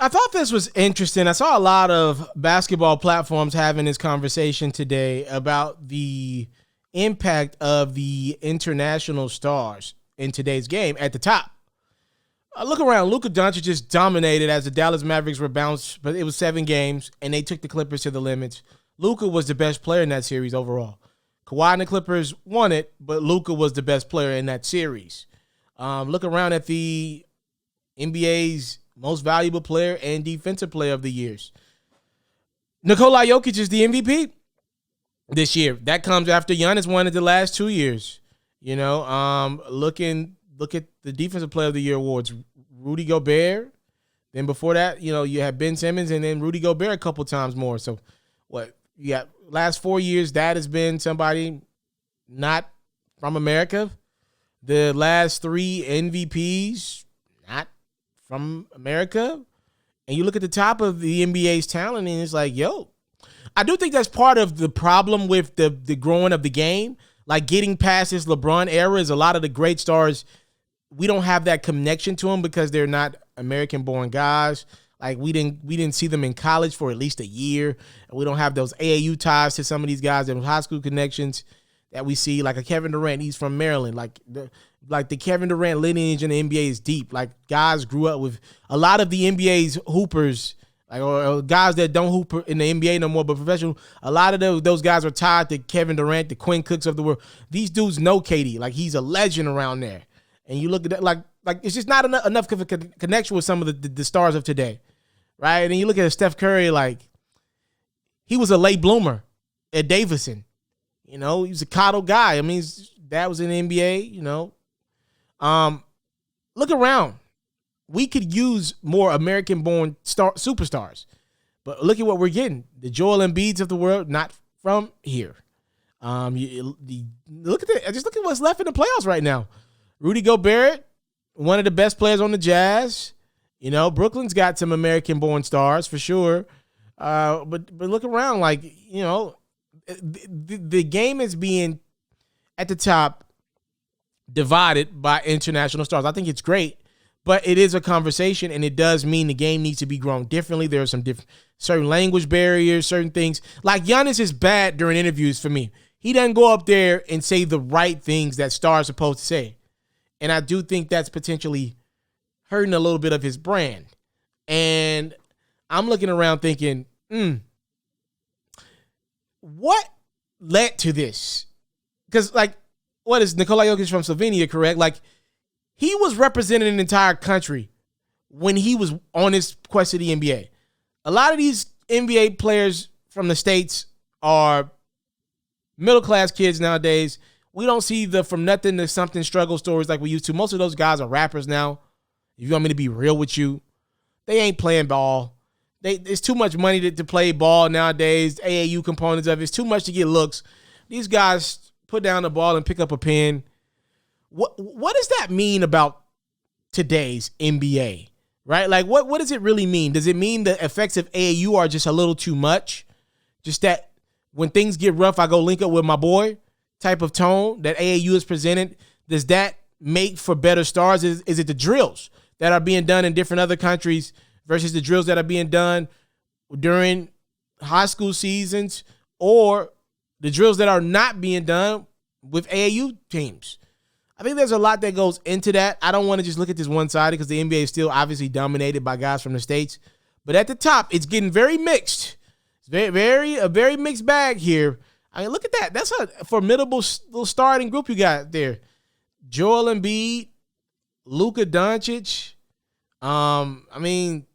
I thought this was interesting. I saw a lot of basketball platforms having this conversation today about the impact of the international stars in today's game at the top. Look around. Luka Doncic just dominated as the Dallas Mavericks were bounced, but it was 7 games, and they took the Clippers to the limits. Luka was the best player in that series overall. Kawhi and the Clippers won it, but Luka was the best player in that series. Look around at the NBA's most valuable player and defensive player of the years. Nikola Jokic is the MVP this year. That comes after Giannis won it the last 2 years. You know, look at the defensive player of the year awards. Rudy Gobert. Then before that, you know, you had Ben Simmons and then Rudy Gobert a couple times more. So what you got last 4 years, that has been somebody not from America. The last 3 MVPs, not from America. And you look at the top of the NBA's talent and it's like, yo, I do think that's part of the problem with the growing of the game. Like getting past this LeBron era is a lot of the great stars, we don't have that connection to them because they're not American-born guys. Like we didn't see them in college for at least a year. And we don't have those AAU ties to some of these guys, those high school connections that we see. Like a Kevin Durant, he's from Maryland. Like the Kevin Durant lineage in the NBA is deep. Like guys grew up with a lot of the NBA's hoopers, like or guys that don't hoop in the NBA no more, but professional. A lot of those guys are tied to Kevin Durant, the Quinn Cooks of the world. These dudes know KD. Like he's a legend around there. And you look at that, like it's just not enough of a connection with some of the stars of today, right? And then you look at Steph Curry, like he was a late bloomer at Davidson. You know, he was a coddled guy. I mean, that was in the NBA, you know. Look around. We could use more American-born superstars. But look at what we're getting. The Joel Embiids of the world, not from here. Look at what's left in the playoffs right now. Rudy Gobert, one of the best players on the Jazz. You know, Brooklyn's got some American-born stars for sure. But look around, like, you know, the game is being at the top divided by international stars. I think it's great, but it is a conversation, and it does mean the game needs to be grown differently. There are some certain language barriers, certain things. Like Giannis is bad during interviews for me. He doesn't go up there and say the right things that stars are supposed to say. And I do think that's potentially hurting a little bit of his brand. And I'm looking around thinking, what led to this? Because, like, what is Nikola Jokic from Slovenia, correct? Like, he was representing an entire country when he was on his quest to the NBA. A lot of these NBA players from the States are middle-class kids nowadays. We don't see the from nothing to something struggle stories like we used to. Most of those guys are rappers now. If you want me to be real with you, they ain't playing ball. It's too much money to play ball nowadays. AAU components of it. It's too much to get looks. These guys put down the ball and pick up a pen. What does that mean about today's NBA? Right? Like, what does it really mean? Does it mean the effects of AAU are just a little too much? Just that when things get rough, I go link up with my boy type of tone that AAU is presented? Does that make for better stars? Is it the drills that are being done in different other countries versus the drills that are being done during high school seasons, or the drills that are not being done with AAU teams? I think there's a lot that goes into that. I don't want to just look at this one-sided because the NBA is still obviously dominated by guys from the States. But at the top, it's getting very mixed. It's a very mixed bag here. I mean, look at that. That's a formidable little starting group you got there. Joel Embiid, Luka Doncic. I mean,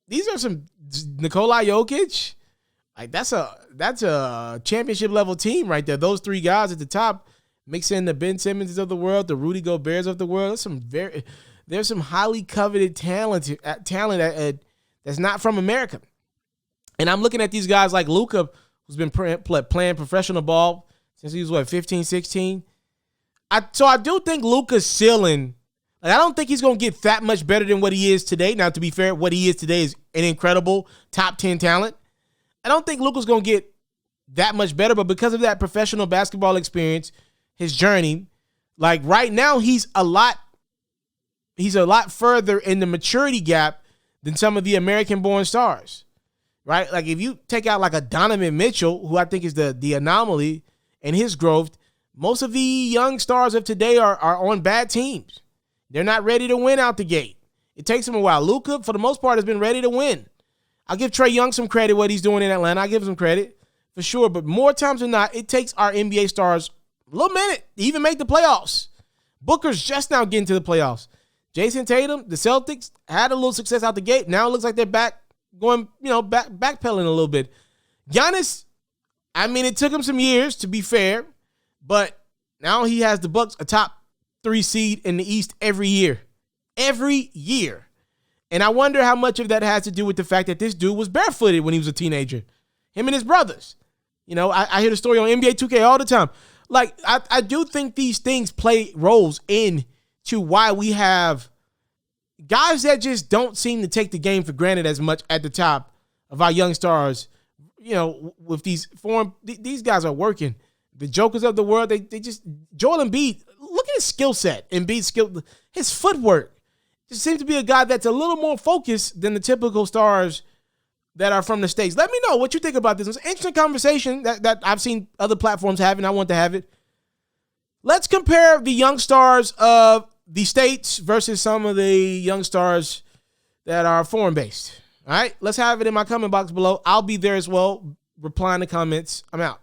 these are some Nikola Jokic. Like that's a championship level team right there. Those 3 guys at the top, mix in the Ben Simmons of the world, the Rudy Goberts of the world. There's some highly coveted talent that's not from America. And I'm looking at these guys like Luka, who's been playing professional ball since he was, 15, 16. So I do think Luka's ceiling, like, I don't think he's going to get that much better than what he is today. Now, to be fair, what he is today is an incredible top 10 talent. I don't think Luka's going to get that much better, but because of that professional basketball experience, his journey, like right now, he's a lot further in the maturity gap than some of the American-born stars, right? Like if you take out like a Donovan Mitchell, who I think is the anomaly in his growth, most of the young stars of today are on bad teams. They're not ready to win out the gate. It takes them a while. Luka, for the most part, has been ready to win. I'll give Trae Young some credit what he's doing in Atlanta. I'll give him some credit for sure. But more times than not, it takes our NBA stars a little minute to even make the playoffs. Booker's just now getting to the playoffs. Jason Tatum, the Celtics, had a little success out the gate. Now it looks like they're back going, backpedaling a little bit. Giannis, I mean, it took him some years, to be fair, but now he has the Bucks a top 3 seed in the East every year. Every year. And I wonder how much of that has to do with the fact that this dude was barefooted when he was a teenager. Him and his brothers. I hear the story on NBA 2K all the time. Like, I do think these things play roles into why we have guys that just don't seem to take the game for granted as much at the top of our young stars. With these these guys are working. The jokers of the world, they just, Joel Embiid, look at his skill set. Embiid's skill, his footwork. Just seems to be a guy that's a little more focused than the typical stars that are from the States. Let me know what you think about this. It's an interesting conversation that I've seen other platforms have, and I want to have it. Let's compare the young stars of the States versus some of the young stars that are foreign-based. All right? Let's have it in my comment box below. I'll be there as well, replying to comments. I'm out.